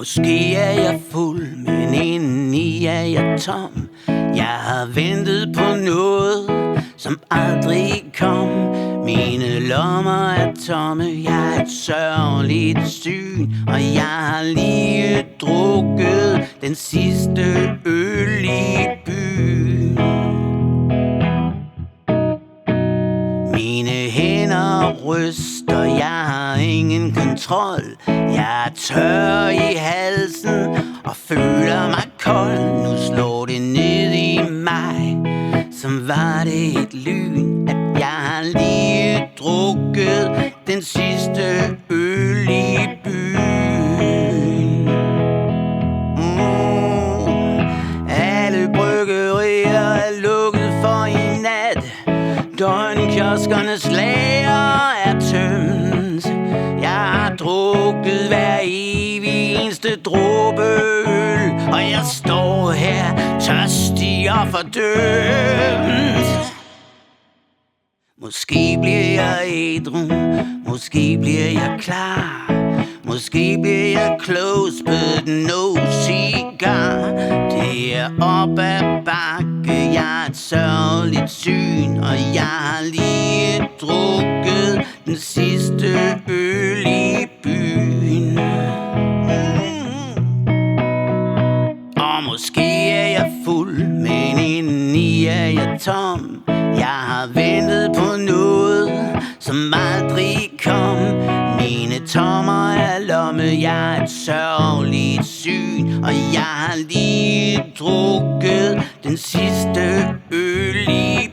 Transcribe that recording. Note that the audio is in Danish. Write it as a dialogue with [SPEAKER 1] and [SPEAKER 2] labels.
[SPEAKER 1] Måske er jeg fuld, men indeni er jeg tom. Jeg har ventet på noget, som aldrig kom. Mine lommer er tomme, jeg er et sørgeligt syn. Og jeg har lige drukket den sidste øl i byen. Mine hænder ryster, jeg har ingen kontrol. Jeg er tør i halsen og føler mig kold. Nu slår det ned i mig, som var det et lyn, at jeg har lige drukket den sidste øl i byen. Alle bryggerier er lukket for i nat. Døgnkioskernes lager er tømt. Jeg har drukket hver evig eneste dråbe øl, og jeg står her tørstig og fordømt. Måske bliver jeg ædru, måske bliver jeg klar. Måske bliver jeg close but no cigar. Det er op ad bakke, jeg er et sørgeligt syn. Og jeg har lige drukket den sidste øl i byen. Og måske er jeg fuld, men indeni er jeg tom. Jeg har ventet på noget, som aldrig kom. Mine tommer er lomme, jeg er et sørgeligt syn. Og jeg har lige drukket den sidste øl i